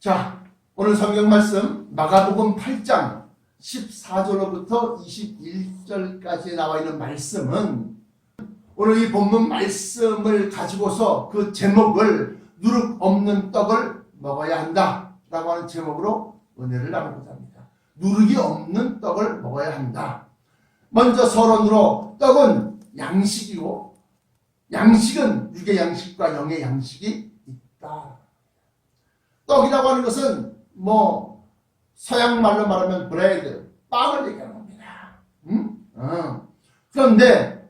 자, 오늘 성경 말씀 마가복음 8장 14절로부터 21절까지 나와 있는 말씀은 오늘 이 본문 말씀을 가지고서 그 제목을 누룩 없는 떡을 먹어야 한다 라고 하는 제목으로 은혜를 나누고자 합니다. 누룩이 없는 떡을 먹어야 한다. 먼저 서론으로 떡은 양식이고 양식은 육의 양식과 영의 양식이 있다. 떡이라고 하는 것은 서양 말로 말하면 브레드, 빵을 얘기하는 겁니다. 그런데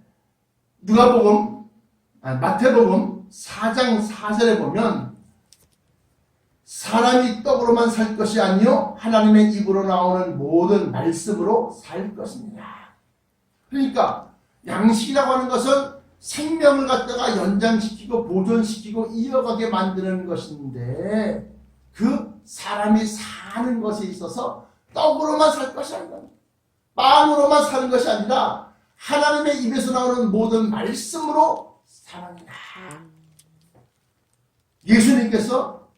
마태복음 4장 4절에 보면 사람이 떡으로만 살 것이 아니요 하나님의 입으로 나오는 모든 말씀으로 살 것입니다. 그러니까 양식이라고 하는 것은 생명을 갖다가 연장시키고 보존시키고 이어가게 만드는 것인데 그 사람이 사는 것에 있어서 떡으로만 살 것이 아니라 빵으로만 사는 것이 아니라 하나님의 입에서 나오는 모든 말씀으로 살아간다. 예수님께서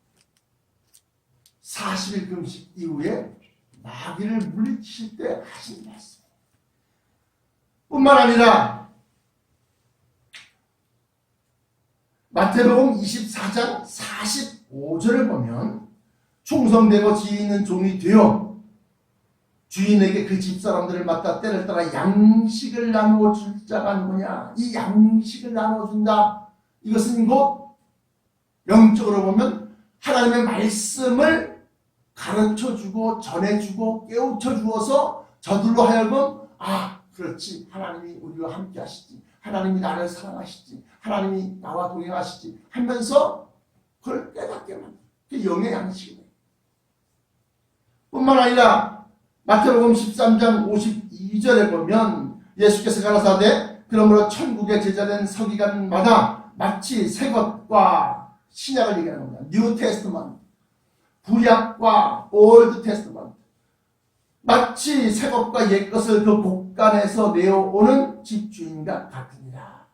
40일 금식 이후에 마귀를 물리치실 때 하신 말씀 뿐만 아니라 마태복음 24장 45절을 보면 충성되고 지혜 있는 종이 되어 주인에게 그 집사람들을 맡아 때를 따라 양식을 나누어 줄 자가 누구냐. 이 양식을 나눠준다. 이것은 곧 영적으로 보면 하나님의 말씀을 가르쳐주고 전해주고 깨우쳐주어서 저들로 하여금 그렇지, 하나님이 우리와 함께 하시지, 하나님이 나를 사랑하시지, 하나님이 나와 동행하시지 하면서 그걸 깨닫게 만든 그게 영의 양식이에요. 뿐만 아니라 마태복음 13장 52절에 보면 예수께서 가라사대 그러므로 천국의 제자된 서기관마다 마치 새 것과 신약을 얘기하는 겁니다. 뉴 테스트먼트, 구약과 올드 테스트먼트, 마치 새 것과 옛 것을 그 곳간에서 내어오는 집주인과 같으니라.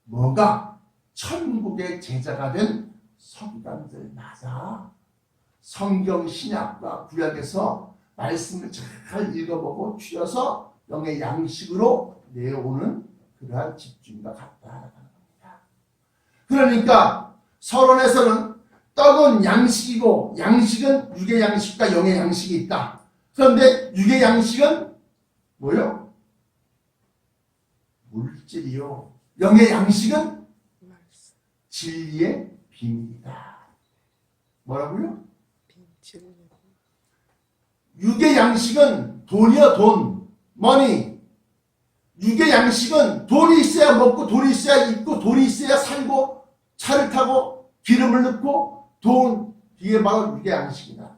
뭐가? 천국의 제자가 된 서기관들마다 성경 신약과 구약에서 말씀을 잘 읽어보고 추려서 영의 양식으로 내어오는 그러한 집주인과 같다라는 겁니다. 그러니까 서론에서는 떡은 양식이고 양식은 육의 양식과 영의 양식이 있다. 그런데 육의 양식은 뭐요? 물질이요. 영의 양식은 진리의 비밀이다. 뭐라고요? 육의 양식은 돈이요, 돈. 머니. 육의 양식은 돈이 있어야 먹고 돈이 있어야 입고 돈이 있어야 살고 차를 타고 기름을 넣고 돈. 이게 바로 육의 양식이다.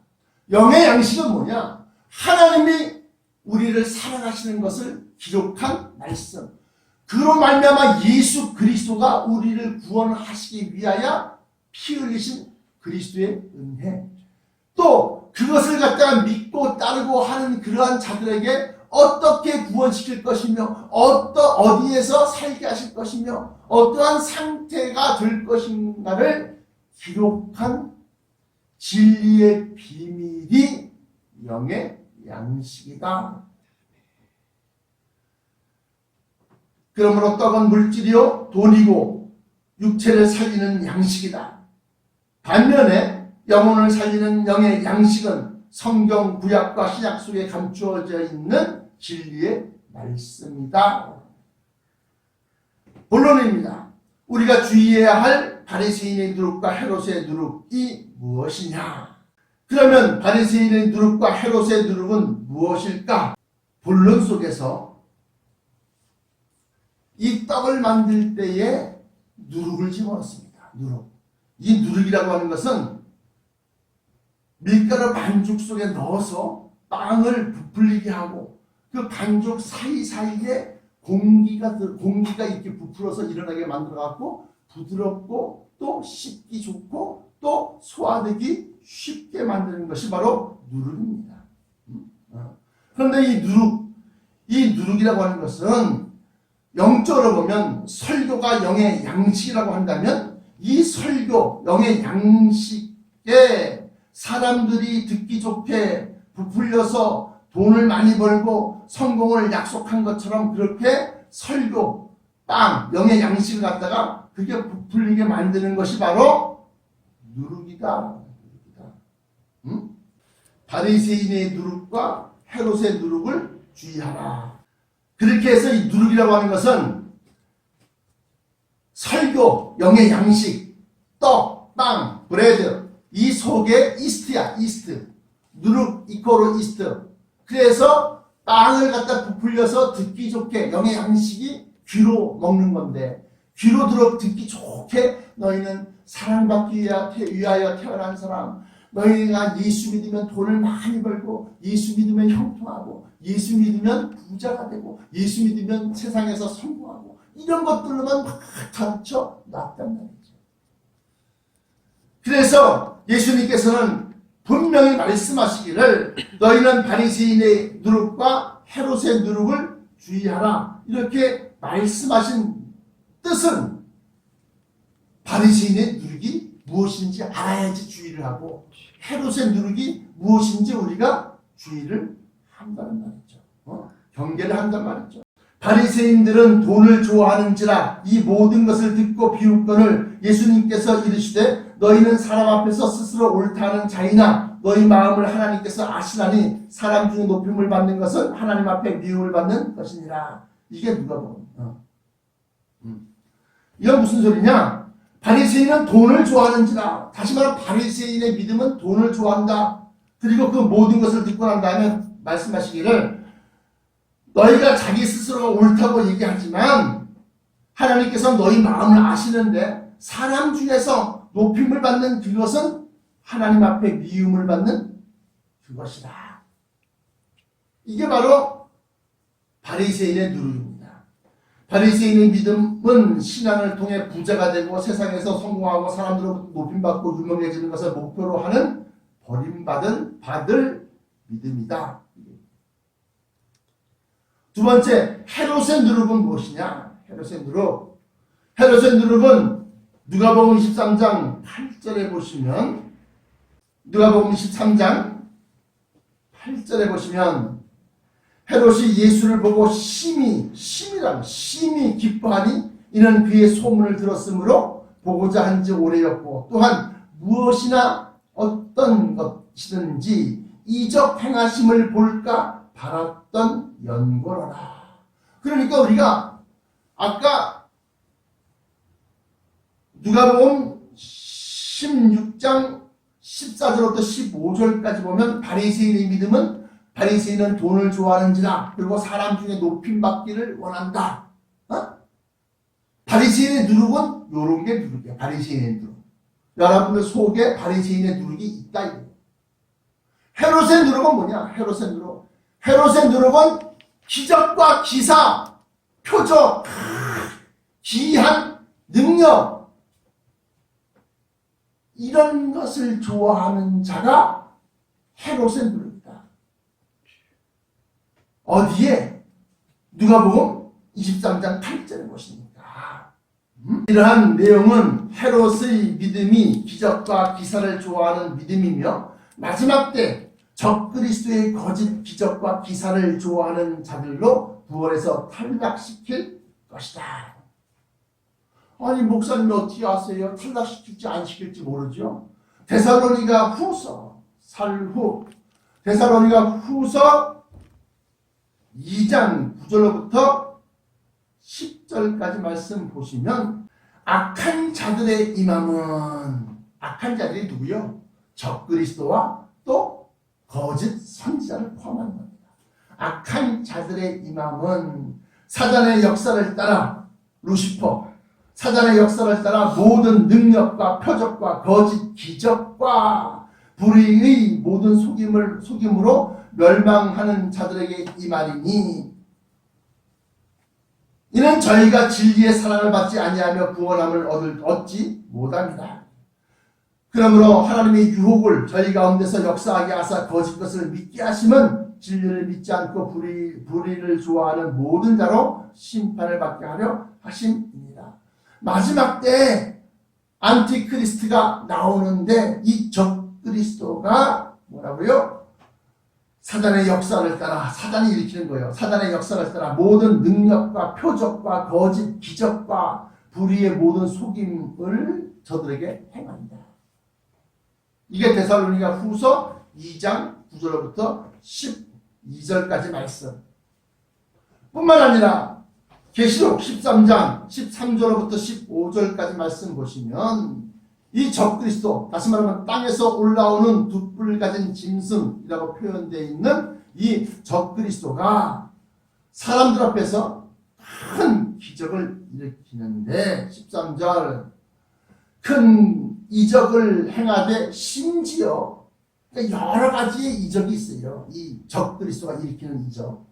영의 양식은 뭐냐? 하나님이 우리를 사랑하시는 것을 기록한 말씀. 그로 말미암아 예수 그리스도가 우리를 구원하시기 위하여 피 흘리신 그리스도의 은혜. 또 그것을 갖다가 믿고 따르고 하는 그러한 자들에게 어떻게 구원시킬 것이며 어디에서 살게 하실 것이며 어떠한 상태가 될 것인가를 기록한 진리의 비밀이 영의 양식이다. 그러므로 떡은 물질이요 돈이고 육체를 살리는 양식이다. 반면에 영혼을 살리는 영의 양식은 성경 구약과 신약 속에 감추어져 있는 진리의 말씀이다. 본론입니다. 우리가 주의해야 할 바리새인의 누룩과 헤롯의 누룩이 무엇이냐? 그러면 바리새인의 누룩과 헤롯의 누룩은 무엇일까? 본론 속에서 이 떡을 만들 때에 누룩을 집어넣습니다. 누룩. 이 누룩이라고 하는 것은 밀가루 반죽 속에 넣어서 빵을 부풀리게 하고 그 반죽 사이사이에 공기가 이렇게 부풀어서 일어나게 만들어갖고 부드럽고 또 씹기 좋고 또 소화되기 쉽게 만드는 것이 바로 누룩입니다. 그런데 이 누룩이라고 하는 것은 영적으로 보면 설교가 영의 양식이라고 한다면 이 설교, 영의 양식에 사람들이 듣기 좋게 부풀려서 돈을 많이 벌고 성공을 약속한 것처럼 그렇게 설교, 빵, 영의 양식을 갖다가 그게 부풀리게 만드는 것이 바로 누룩이다. 응? 바리새인의 누룩과 헤롯의 누룩을 주의하라. 그렇게 해서 이 누룩이라고 하는 것은 설교, 영의 양식, 떡, 빵, 브레드, 이 속에 이스트야, 이스트. 누룩 이코로 이스트. 그래서 빵을 갖다 부풀려서 듣기 좋게 영의 양식이 귀로 먹는 건데, 귀로 들어 듣기 좋게 너희는 사랑받기 위하여 태어난 사람, 너희가 예수 믿으면 돈을 많이 벌고, 예수 믿으면 형통하고, 예수 믿으면 부자가 되고, 예수 믿으면 세상에서 성공하고, 이런 것들로만 막 가르쳐 놨단 말이죠. 그래서 예수님께서는 분명히 말씀하시기를 너희는 바리새인의 누룩과 헤롯의 누룩을 주의하라. 이렇게 말씀하신 뜻은 바리새인의 누룩이 무엇인지 알아야지 주의를 하고 헤롯의 누룩이 무엇인지 우리가 주의를 한다는 말이죠. 경계를 한단 말이죠. 바리새인들은 돈을 좋아하는지라 이 모든 것을 듣고 비웃거늘 예수님께서 이르시되 너희는 사람 앞에서 스스로 옳다는 자이나 너희 마음을 하나님께서 아시나니 사람 중에 높임을 받는 것은 하나님 앞에 미움을 받는 것이니라. 이게 누가복음. 이건 무슨 소리냐? 바리새인은 돈을 좋아하는지라. 다시 말하면 바리새인의 믿음은 돈을 좋아한다. 그리고 그 모든 것을 듣고 난 다음에 말씀하시기를 너희가 자기 스스로가 옳다고 얘기하지만 하나님께서 너희 마음을 아시는데 사람 중에서 높임을 받는 그것은 하나님 앞에 미움을 받는 그것이다. 이게 바로 바리새인의 누룩입니다. 바리새인의 믿음은 신앙을 통해 부자가 되고 세상에서 성공하고 사람들로부터 높임받고 유명해지는 것을 목표로 하는 버림받을 믿음이다. 두 번째, 헤롯의 누룩은 무엇이냐? 헤롯의 누룩은 누가복음 23장 8절에 보시면 누가복음 23장 8절에 보시면 헤롯이 예수를 보고 심히 기뻐하니 이는 그의 소문을 들었으므로 보고자 한지 오래였고 또한 무엇이나 어떤 것이든지 이적 행하심을 볼까 바랐던 연고로라. 그러니까 우리가 아까 누가복음 16장 14절부터 15절까지 보면 바리새인의 믿음은 바리새인은 돈을 좋아하는지라 그리고 사람 중에 높임받기를 원한다. 바리새인의 누룩은 요런 게 누룩이야. 바리새인의 누룩. 여러분들 속에 바리새인의 누룩이 있다. 헤롯의 누룩은 뭐냐? 헤롯의 누룩은 기적과 기사, 표적, 기이한 능력 이런 것을 좋아하는 자가 헤롯의 누룩이다. 어디에? 누가복음 23장 8절에 보십니까? 이러한 내용은 헤롯의 믿음이 기적과 기사를 좋아하는 믿음이며 마지막 때 적그리스도의 거짓 기적과 기사를 좋아하는 자들로 부활해서 탈락시킬 것이다. 아니 목사님이 어떻게 아세요? 탈락시킬지 안 시킬지 모르죠. 데살로니가 후서 2장 9절로부터 10절까지 말씀 보시면 악한 자들의 임함은 악한 자들이 누구요? 적그리스도와 또 거짓 선지자를 포함한 겁니다. 악한 자들의 임함은 사단의 역사를 따라 루시퍼, 사단의 역사를 따라 모든 능력과 표적과 거짓 기적과 불의의 모든 속임으로 멸망하는 자들에게 임하리니 이는 저희가 진리의 사랑을 받지 아니하며 구원함을 얻지 못합니다. 그러므로 하나님의 유혹을 저희 가운데서 역사하게 하사 거짓 것을 믿게 하심은 진리를 믿지 않고 불의를 좋아하는 모든 자로 심판을 받게 하려 하심입니다. 마지막 때 안티크리스트가 나오는데 이 적그리스도 적그리스도가 뭐라고요? 사단의 역사를 따라, 사단이 일으키는 거예요. 사단의 역사를 따라 모든 능력과 표적과 거짓 기적과 불의의 모든 속임을 저들에게 행한다. 이게 데살로니가 후서 2장 9절부터 12절까지 말씀. 뿐만 아니라 계시록 13장 13절부터 15절까지 말씀 보시면 이 적그리스도, 다시 말하면 땅에서 올라오는 두 뿔 가진 짐승이라고 표현되어 있는 이 적그리스도가 사람들 앞에서 큰 기적을 일으키는데 13절 큰 이적을 행하되 심지어 여러 가지의 이적이 있어요. 이 적그리스도가 일으키는 이적.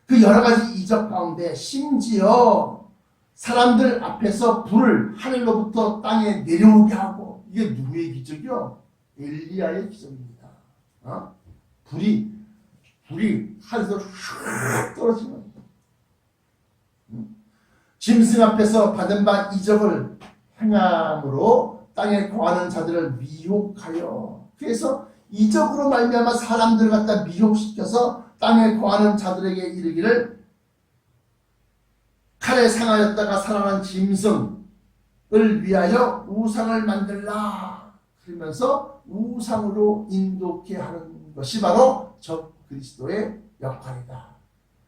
그 여러 가지 이적 가운데 심지어 사람들 앞에서 불을 하늘로부터 땅에 내려오게 하고, 이게 누구의 기적이요? 엘리야의 기적입니다. 불이 하늘에서 휙 떨어지는 겁니다. 짐승 앞에서 받은 바 이적을 행함으로 땅에 거하는 자들을 미혹하여, 그래서 이적으로 말미암아 사람들을 갖다 미혹시켜서 땅에 거하는 자들에게 이르기를 칼에 상하였다가 살아난 짐승을 위하여 우상을 만들라. 그러면서 우상으로 인도케 하는 것이 바로 적그리스도의 역할이다.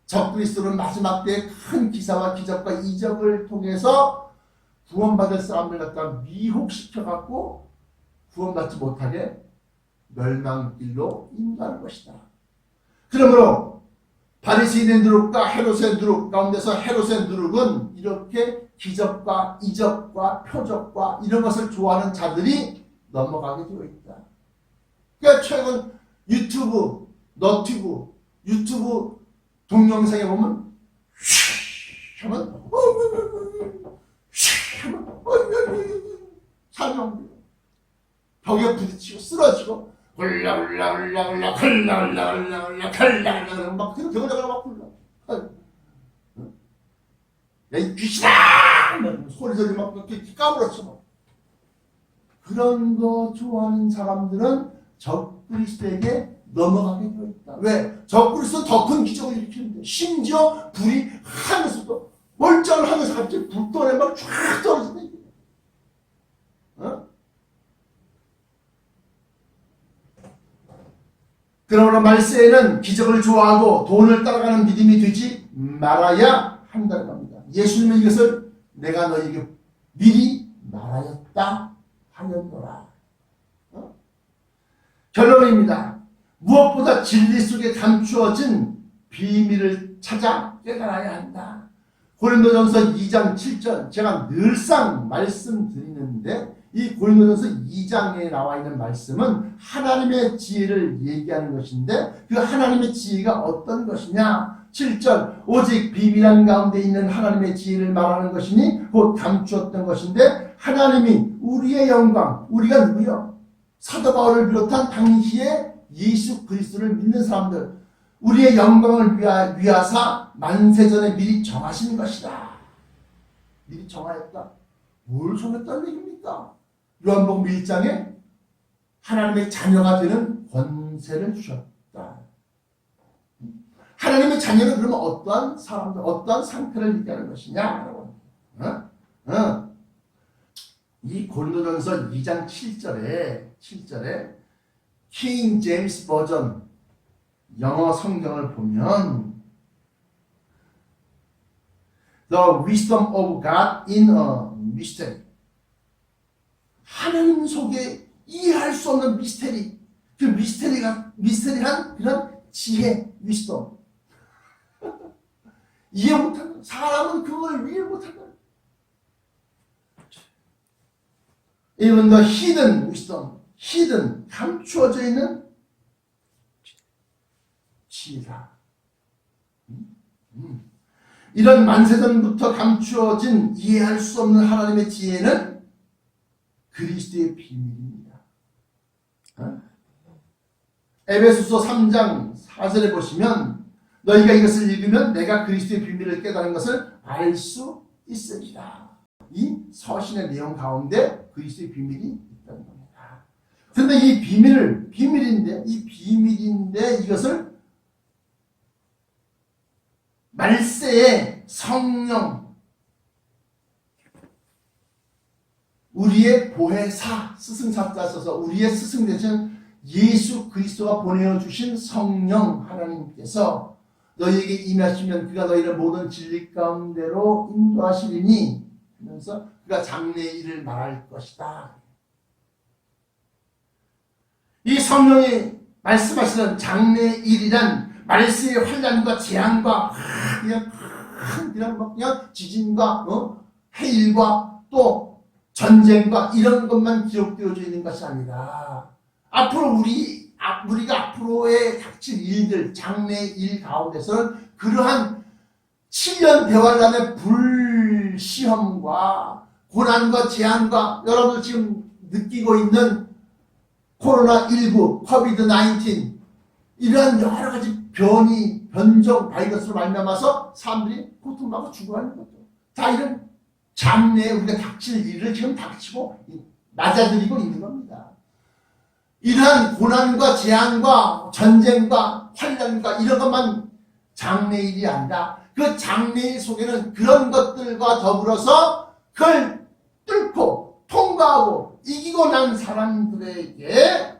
적그리스도는 마지막 때에 큰 기사와 기적과 이적을 통해서 구원받을 사람을 갖다 미혹시켜갖고 구원받지 못하게 멸망길로 인도하는 것이다. 그러므로 바리새인의 누룩과 헤롯의 누룩 가운데서 헤롯의 누룩은 이렇게 기적과 이적과 표적과 이런 것을 좋아하는 자들이 넘어가게 되어 있다. 그러니까 최근 유튜브, 너튜브, 유튜브 동영상에 보면 휘 하면 휘 하면 사람 벽에 부딪히고 쓰러지고 훌라훌라훌라훌라 훌라훌라훌라훌라 막 그러다가 막 훌라. 야, 이 귀신아! 소리 막 이렇게 까불었어. 막. 그런 거 좋아하는 사람들은 적그리스도에게 넘어가게 되어 있다. 왜? 적그리스도 더 큰 기적을 일으키는데, 심지어 불이 하늘에서도 멀쩡을 하면서 갑자기 불떠내 막 쫙 떨어진다. 그러므로 말세에는 기적을 좋아하고 돈을 따라가는 믿음이 되지 말아야 한다는 겁니다. 예수님은 이것을 내가 너에게 미리 말하였다 하였노라. 결론입니다. 무엇보다 진리 속에 감추어진 비밀을 찾아 깨달아야 한다. 고린도전서 2장 7절, 제가 늘상 말씀드리는데 이 고린도전서 2장에 나와 있는 말씀은 하나님의 지혜를 얘기하는 것인데, 그 하나님의 지혜가 어떤 것이냐? 7절, 오직 비밀한 가운데 있는 하나님의 지혜를 말하는 것이니 곧 감추었던 것인데, 하나님이 우리의 영광, 우리가 누구요? 사도 바울을 비롯한 당시에 예수 그리스도를 믿는 사람들, 우리의 영광을 위하사 만세전에 미리 정하신 것이다. 미리 정하였다. 뭘 정했다는 얘기입니까? 요한복음 1장에 하나님의 자녀가 되는 권세를 주셨다. 하나님의 자녀는 그러면 어떠한 사람들, 어떠한 상태를 얘기하는 것이냐? 이 고린도전서 2장 7절에 킹 제임스 버전 영어 성경을 보면 The wisdom of God in a mystery, 하나님 속에 이해할 수 없는 미스테리, 그 미스테리한 그런 지혜, wisdom. 이해 못하는, 사람은 그걸 이해 못하는. Even the hidden wisdom, hidden, 감추어져 있는 지혜다. 이런 만세전부터 감추어진 이해할 수 없는 하나님의 지혜는 그리스도의 비밀입니다. 에베소서 3장 4절에 보시면 너희가 이것을 읽으면 내가 그리스도의 비밀을 깨달은 것을 알 수 있으리라. 이 서신의 내용 가운데 그리스도의 비밀이 있다는 겁니다. 근데 이 비밀인데 이것을 말세의 성령, 우리의 보혜사, 스승사자 써서 우리의 스승 되신 예수 그리스도가 보내어 주신 성령 하나님께서 너희에게 임하시면 그가 너희를 모든 진리 가운데로 인도하시리니 하면서 그가 장래의 일을 말할 것이다. 이 성령이 말씀하시는 장래의 일이란 말세의 환난과 재앙과 그냥 지진과 해일과 또 전쟁과 이런 것만 기록되어져 있는 것이 아니라 앞으로 우리가 앞으로의 닥칠 일들, 장래의 일 가운데서는 그러한 7년 대환란의 불시험과 고난과 재앙과 여러분들 지금 느끼고 있는 코로나19, 코비드-19 이러한 여러 가지 변종 바이러스로 말미암아서 사람들이 고통받고 죽어가는 거죠. 자, 이런 장래에 우리가 닥칠 일을 지금 닥치고 맞아들이고 있는 겁니다. 이러한 고난과 재앙과 전쟁과 환난과 이런 것만 장래의 일이 아니라 그 장래일 속에는 그런 것들과 더불어서 그걸 뚫고 통과하고 이기고 난 사람들에게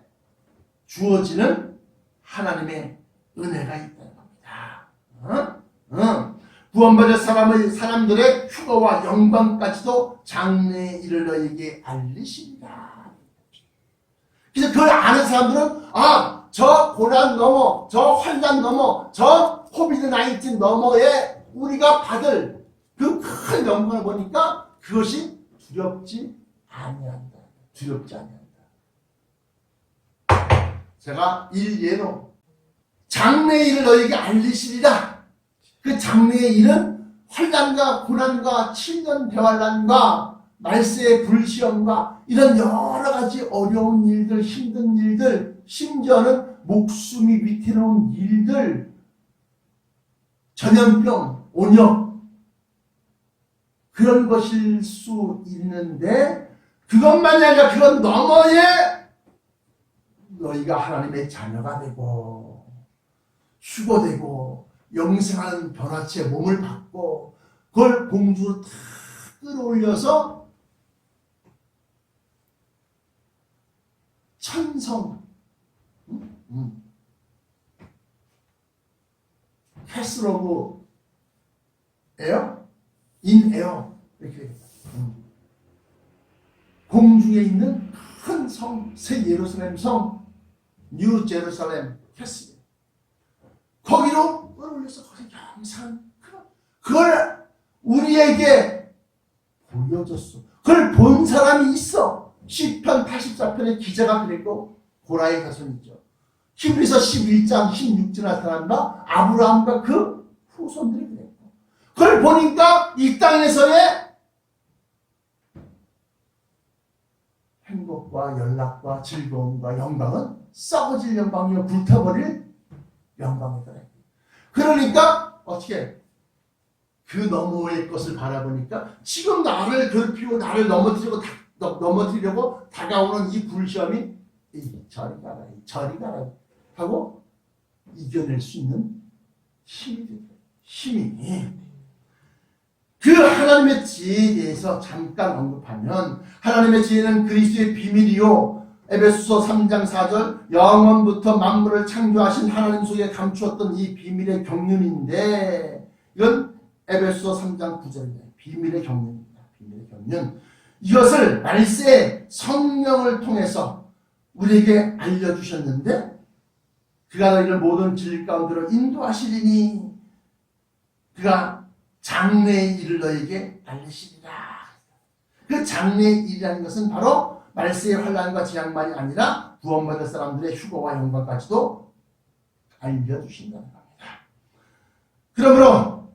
주어지는 하나님의 은혜가 있다는 겁니다. 구원받을 사람들의 휴거와 영광까지도 장래의 일을 너희에게 알리십니다. 그래서 그걸 아는 사람들은 저 고난 넘어, 저 환난 넘어, 저 코비드-19 너머에 우리가 받을 그 큰 영광을 보니까 그것이 두렵지 아니한다. 두렵지 아니한다. 제가 일예로 장래의 일을 너희에게 알리시리라. 그 장래의 일은 환난과 고난과 7년 대환란과 말세의 불시험과 이런 여러 가지 어려운 일들, 힘든 일들, 심지어는 목숨이 위태로운 일들, 전염병, 온역 그런 것일 수 있는데 그것만이 아니라 그런 너머에 너희가 하나님의 자녀가 되고 휴거되고 영생하는 변화체에 몸을 받고 그걸 공주로 다 끌어올려서 천성 캐슬 오브 에어? 인 에어 이렇게 공중에 있는 큰 성, 새 예루살렘 성, 뉴 제루살렘 캐슬 거기로 끌어올려서 거기 영상 그걸 우리에게 보여줬어. 그걸 본 사람이 있어. 시편 84편의 기자가 그랬고 고라의 자손이죠. 히브리서 11장 16절 나타난다. 아브라함과 그 후손들이 그랬고 그걸 보니까 이 땅에서의 행복과 연락과 즐거움과 영광은 썩어질 영광이요 불타버릴 영광이더라. 그러니까 어떻게 그 너머의 것을 바라보니까 지금 나를 괴롭히고 나를 넘어뜨리려고 다가오는 이 불시험이 저리 가라 저리 가라 하고 이겨낼 수 있는 힘이 그 하나님의 지혜에 대해서 잠깐 언급하면 하나님의 지혜는 그리스도의 비밀이요 에베소서 3장 4절 영원부터 만물을 창조하신 하나님 속에 감추었던 이 비밀의 경륜인데 이건 에베소서 3장 9절입니다. 비밀의 경륜입니다. 비밀의 경륜. 이것을 말세 성령을 통해서 우리에게 알려주셨는데 그가 너희를 모든 진리 가운데로 인도하시리니 그가 장래의 일을 너희에게 알리시리라. 그 장래의 일이라는 것은 바로 말세의 환난과 재앙만이 아니라 구원받을 사람들의 휴거와 영광까지도 알려주신다는 겁니다. 그러므로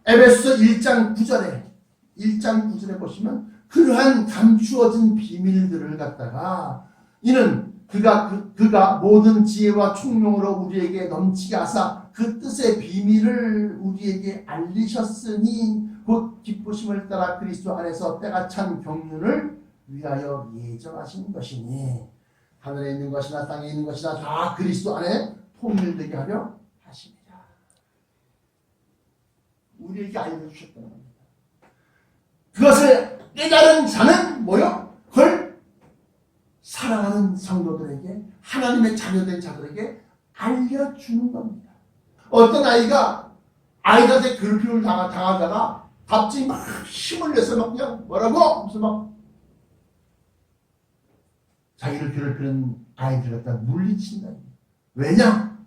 에베소서 1장 9절에 보시면 그러한 감추어진 비밀들을 갖다가 이는 그가 모든 지혜와 총명으로 우리에게 넘치게 하사 그 뜻의 비밀을 우리에게 알리셨으니 곧 기쁘심을 따라 그리스도 안에서 때가 찬 경륜을 위하여 예정하신 것이니 하늘에 있는 것이나 땅에 있는 것이나 다 그리스도 안에 통일되게 하려 하십니다. 우리에게 알려주셨다는 겁니다. 그것을 깨달은 자는 뭐요? 그걸 사랑하는 성도들에게, 하나님의 자녀된 자들에게 알려주는 겁니다. 어떤 아이들한테 괴롭힘을 당하다가 갑자기 막 힘을 내서 막 그냥 뭐라고 하면서 막 자기를 괴롭히는 아이들 갖다 물리친다. 왜냐?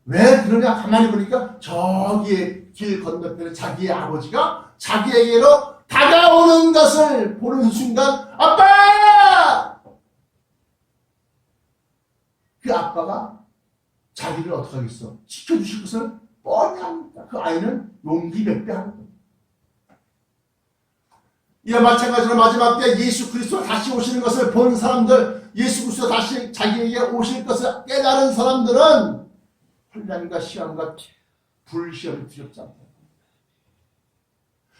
왜 그러냐? 가만히 보니까 저기에 길 건너편에 자기의 아버지가 자기에게로 다가오는 것을 보는 순간 아빠! 그 아빠가 자기를 어떻게 하겠어? 지켜주실 것을 뻔히 합니다. 그 아이는 용기 백배하는 거예요. 이와 마찬가지로 마지막 때 예수 그리스도 다시 오시는 것을 본 사람들, 예수 그리스도 다시 자기에게 오실 것을 깨달은 사람들은 혼란과 시험과 불시험이 두렵지 않다.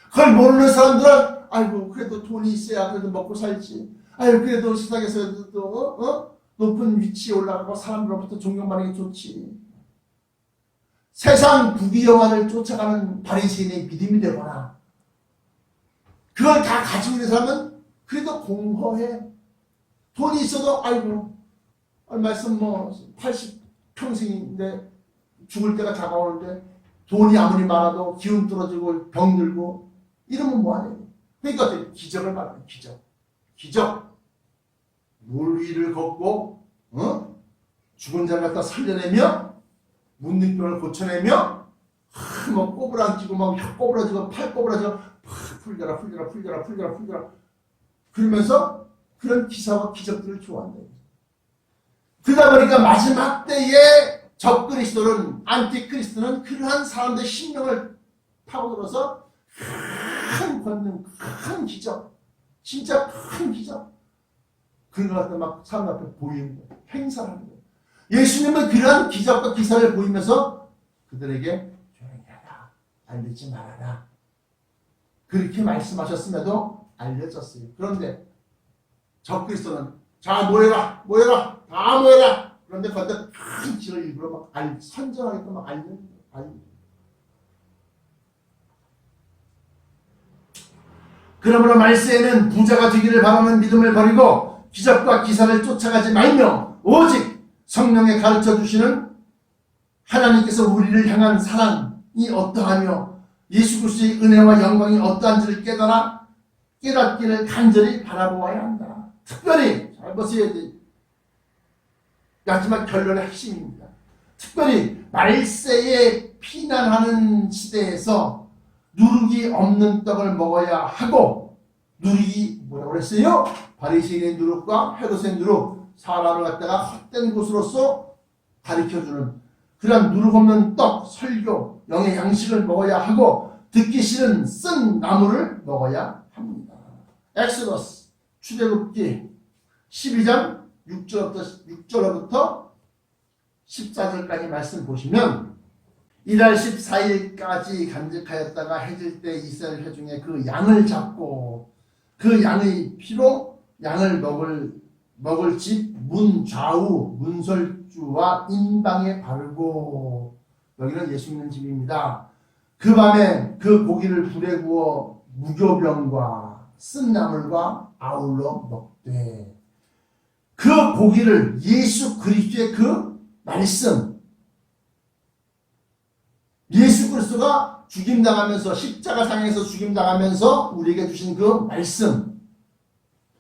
그걸 모르는 사람들은 아이고 그래도 돈이 있어야 그래도 먹고 살지. 아이고 그래도 세상에서도 높은 위치에 올라가고 사람들로부터 존경받는 게 좋지. 세상 부귀영화를 쫓아가는 바리새인의 믿음이 되거나 그걸 다 가지고 있는 사람은 그래도 공허해. 돈이 있어도 아이고 말씀 80평생인데 죽을 때가 다가오는데 돈이 아무리 많아도 기운 떨어지고 병들고 이러면 뭐하냐. 그러니까 기적을 말하는 기적. 물 위를 걷고 죽은 자를 갖다 살려내며 문둥병을 고쳐내며 뭐 꼬부라지고 막 혀 꼬부라지고 팔 꼬부라지고 풀려라 그러면서 그런 기사와 기적들을 좋아한다. 그러다 보니까 마지막 때에 적그리스도는 안티크리스도는 그러한 사람들의 심령을 파고들어서 큰 권능, 큰 기적, 진짜 큰 기적 그런 것 같은 막 사람 앞에 보이는 거예요. 행사를 하는 거예요. 예수님은 그러한 기적과 기사를 보이면서 그들에게 조용히 하라, 알리지 말아라 그렇게 말씀하셨음에도 알려졌어요. 그런데 적그리스도는 자 모여라 다 모여라. 그런데 그런데 큰 길을 일부러 막 선전하겠다 막 알리는 거예요. 그러므로 말세에는 부자가 되기를 바라는 믿음을 버리고 기적과 기사를 쫓아가지 말며 오직 성령의 가르쳐 주시는 하나님께서 우리를 향한 사랑이 어떠하며 예수 그리스도의 은혜와 영광이 어떠한지를 깨닫기를 간절히 바라보아야 한다. 특별히 잘 보셔야 돼. 마지막 결론의 핵심입니다. 특별히 말세에 피난하는 시대에서 누룩이 없는 떡을 먹어야 하고 누룩이 뭐라고 그랬어요? 바리새인의 누룩과 헤롯의 누룩 사람을 갖다가 헛된 곳으로서 가르쳐주는 그런 누룩 없는 떡, 설교, 영의 양식을 먹어야 하고 듣기 싫은 쓴 나무를 먹어야 합니다. 엑소더스 출애굽기 12장 6절부터 14절까지 말씀 보시면 이달 14일까지 간직하였다가 해질 때 이스라엘 회중에 그 양을 잡고 그 양의 피로 양을 먹을 집 문 좌우 문설주와 인방에 바르고 여기는 예수 믿는 집입니다. 그 밤에 그 고기를 불에 구워 무교병과 쓴 나물과 아울러 먹되 그 고기를 예수 그리스도의 그 말씀 예수 그리스도가 죽임당하면서 십자가상에서 죽임당하면서 우리에게 주신 그 말씀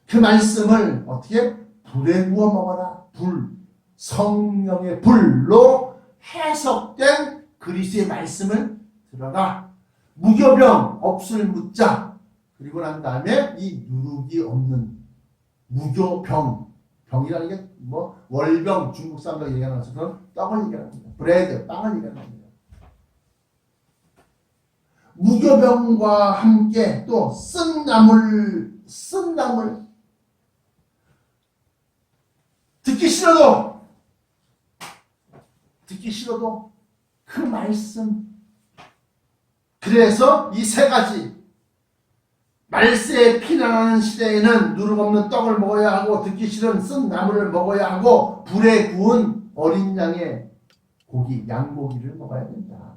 그 말씀을 어떻게 불에 구워 먹어라. 성령의 불로 해석된 그리스도의 말씀을 들어라. 무교병 없을 묻자. 그리고 난 다음에 이 누룩이 없는 무교병 병이라는 게 뭐 월병 중국 사람들 얘기하는 것처럼 떡을 얘기하는 겁니다. 브레드 빵을 얘기하는 겁니다. 무교병과 함께 또 쓴 나물 듣기 싫어도 그 말씀 그래서 이 세 가지 말세에 피난하는 시대에는 누룩 없는 떡을 먹어야 하고 듣기 싫은 쓴 나물을 먹어야 하고 불에 구운 어린 양의 고기, 양고기를 먹어야 된다.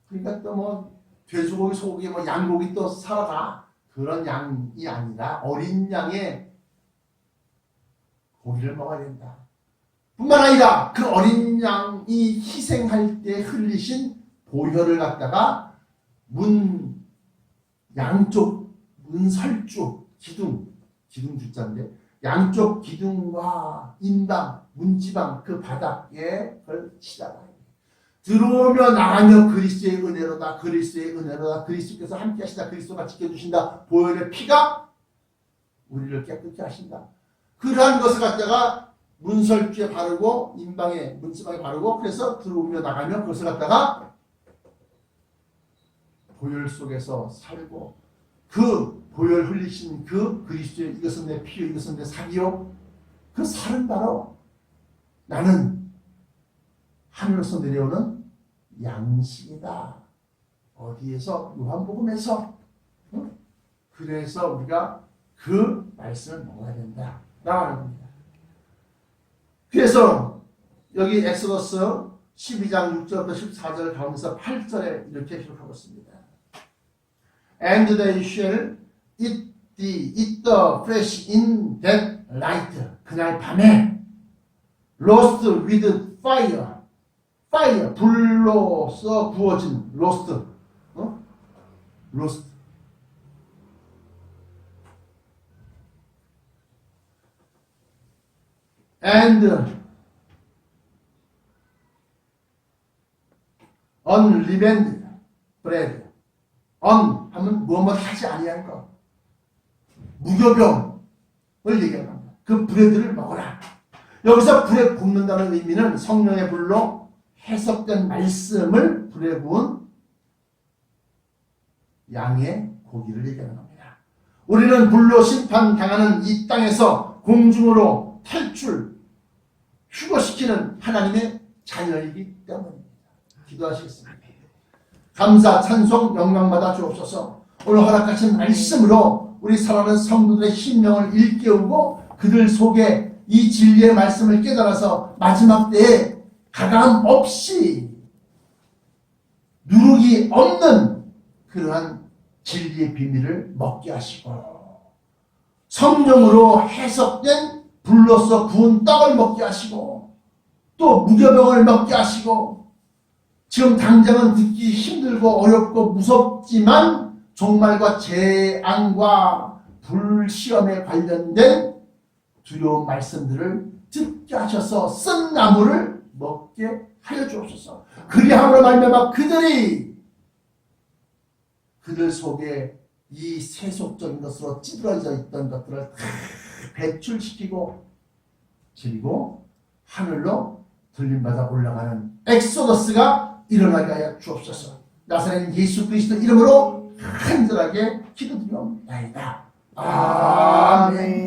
그러니까 또 뭐 돼지고기, 소고기, 뭐 양고기 또 살아가. 그런 양이 아니라 어린 양의 고기를 먹어야 된다. 뿐만 아니라 그 어린 양이 희생할 때 흘리신 보혈을 갖다가 양쪽 문설주 기둥 주자인데 양쪽 기둥과 인방 문지방 그 바닥에 그걸 치다가 들어오며 나가며 그리스도의 은혜로다. 그리스도의 은혜로다. 그리스도께서 함께 하시다. 그리스도가 지켜주신다. 보혈의 피가 우리를 깨끗게 하신다. 그러한 것을 갖다가 문설주에 바르고 인방에 문지방에 바르고 그래서 들어오며 나가며 그것을 갖다가 보혈 속에서 살고 그 보혈 흘리신 그 그리스도의 이것은 내 피요 이것은 내 살이요 그 살은 바로 나는 하늘에서 내려오는 양식이다. 어디에서? 요한복음에서. 그래서 우리가 그 말씀을 먹어야 된다. 나가는 겁니다. 그래서 여기 엑소더스 12장 6절부터 14절 가면서 8절에 이렇게 기록하고 있습니다. And they shall eat the flesh in that night. 그날 밤에 roast with fire. 불로서 구워진 로스트. 로스트. And unleavened bread. 하면 무엇 하지 아니한 것. 무교병을 얘기하는 겁니다. 그 브레드를 먹어라. 여기서 불에 굽는다는 의미는 성령의 불로 해석된 말씀을 불에 구운 양의 고기를 얘기하는 겁니다. 우리는 불로 심판당하는 이 땅에서 공중으로 휴거시키는 하나님의 자녀이기 때문입니다. 기도하시겠습니다. 감사, 찬송, 영광받아 주옵소서. 오늘 허락하신 말씀으로 우리 사랑하는 성도들의 심령을 일깨우고 그들 속에 이 진리의 말씀을 깨달아서 마지막 때에 가감 없이 누룩이 없는 그러한 진리의 비밀을 먹게 하시고 성령으로 해석된 불로서 구운 떡을 먹게 하시고 또 무교병을 먹게 하시고 지금 당장은 듣기 힘들고 어렵고 무섭지만 종말과 재앙과 불시험에 관련된 두려운 말씀들을 듣게 하셔서 쓴 나무를 먹게 하여 주옵소서. 그리함으로 말미암아 그들 속에 이 세속적인 것으로 찌들어져 있던 것들을 다 배출시키고 그리고 하늘로 들림받아 올라가는 엑소더스가 일어나게 하여 주옵소서. 나사렛 예수 그리스도 이름으로 간절하게 기도드리옵나이다. 아멘.